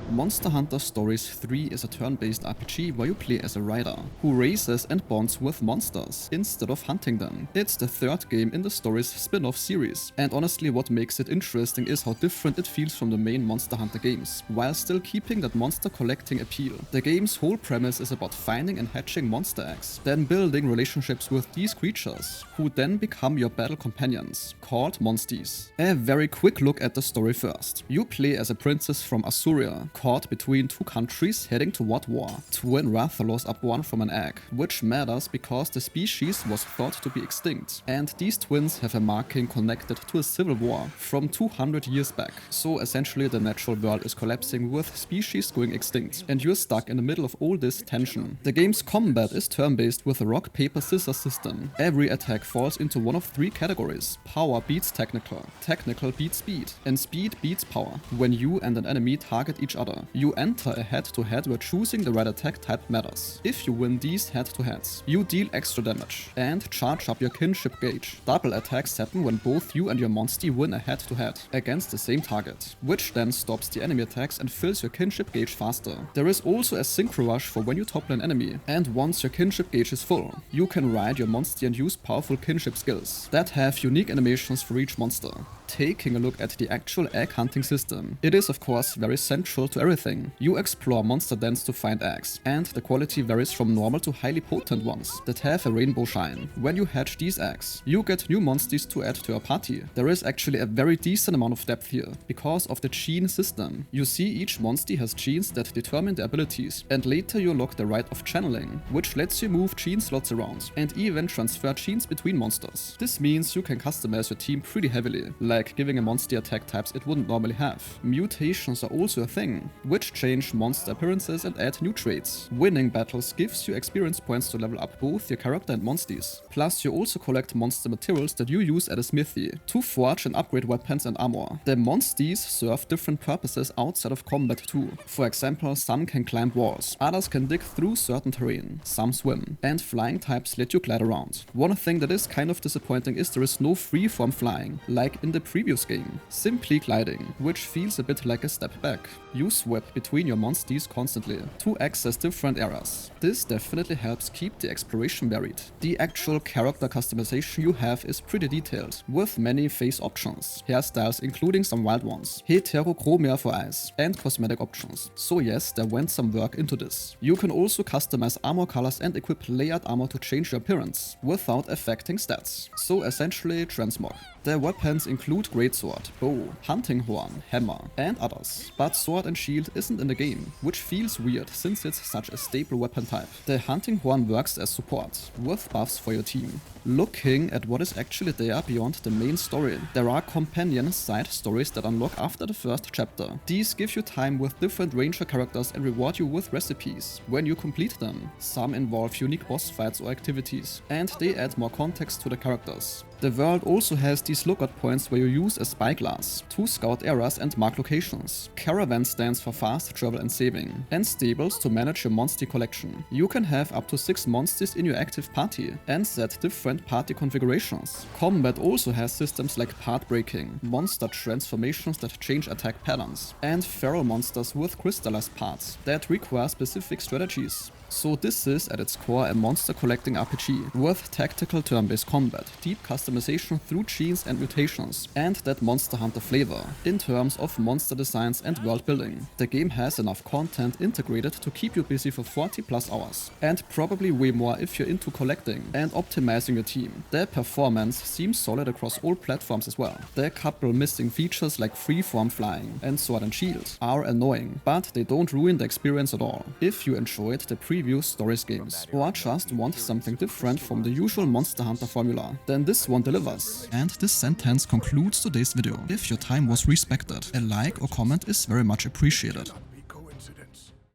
Monster Hunter Stories 3 is a turn-based RPG where you play as a rider who races and bonds with monsters instead of hunting them. It's the third game in the story's spin-off series, and honestly what makes it interesting is how different it feels from the main Monster Hunter games, while still keeping that monster collecting appeal. The game's whole premise is about finding and hatching monster eggs, then building relationships with these creatures, who then become your battle companions, called Monsties. A very quick look at the story first. You play as a princess from Asuria, caught between two countries heading toward war. Twin Rathalos are born from an egg, which matters because the species was thought to be extinct, and these twins have a marking connected to a civil war from 200 years back. So essentially the natural world is collapsing with species going extinct, and you're stuck in the middle of all this tension. The game's combat is turn-based with a rock, paper, scissors system. Every attack falls into one of three categories. Power beats technical, technical beats speed, and speed beats power. When you and an enemy target each other, you enter a head-to-head where choosing the right attack type matters. If you win these head-to-heads, you deal extra damage and charge up your kinship gauge. Double attacks happen when both you and your monstie win a head-to-head against the same target, which then stops the enemy attacks and fills your kinship gauge faster. There is also a synchro rush for when you topple an enemy, and once your kinship gauge is full, you can ride your monstie and use powerful kinship skills that have unique animations for each monster. Taking a look at the actual egg hunting system, it is of course very central to everything. You explore monster dens to find eggs, and the quality varies from normal to highly potent ones that have a rainbow shine. When you hatch these eggs, you get new monsties to add to your party. There is actually a very decent amount of depth here, because of the gene system. You see each monstie has genes that determine their abilities, and later you unlock the right of channeling, which lets you move gene slots around, and even transfer genes between monsters. This means you can customize your team pretty heavily, like giving a monstie attack types it wouldn't normally have. Mutations are also a thing, which change monster appearances and add new traits. Winning battles gives you experience points to level up both your character and monsties. Plus you also collect monster materials that you use at a smithy to forge and upgrade weapons and armor. The monsties serve different purposes outside of combat too. For example, some can climb walls, others can dig through certain terrain, some swim, and flying types let you glide around. One thing that is kind of disappointing is there is no freeform flying, like in the previous game. Simply gliding, which feels a bit like a step back. You swap between your monsties constantly to access different areas. This definitely helps keep the exploration varied. The actual character customization you have is pretty detailed, with many face options, hairstyles including some wild ones, heterochromia for eyes, and cosmetic options. So yes, there went some work into this. You can also customize armor colors and equip layered armor to change your appearance, without affecting stats. So essentially Transmog. Their weapons include greatsword, bow, hunting horn, hammer, and others. But sword and shield isn't in the game, which feels weird since it's such a staple weapon type. The hunting horn works as support, with buffs for your team. Looking at what is actually there beyond the main story, there are companion side stories that unlock after the first chapter. These give you time with different ranger characters and reward you with recipes when you complete them. Some involve unique boss fights or activities, and they add more context to the characters. The world also has these lookout points where you use a spyglass to scout areas and mark locations, caravan stands for fast travel and saving, and stables to manage your monstie collection. You can have up to 6 monsties in your active party and set different party configurations. Combat also has systems like part breaking, monster transformations that change attack patterns, and feral monsters with crystallized parts that require specific strategies. So this is at its core a monster collecting RPG with tactical turn-based combat, deep customization through genes and mutations, and that Monster Hunter flavor in terms of monster designs and world building. The game has enough content integrated to keep you busy for 40 plus hours, and probably way more if you're into collecting and optimizing your team. The performance seems solid across all platforms as well. The couple missing features like freeform flying and sword and shield are annoying, but they don't ruin the experience at all. If you enjoyed the previous Stories games, or just want something different from the usual Monster Hunter formula, then this one delivers. And this sentence concludes today's video. If your time was respected, a like or comment is very much appreciated.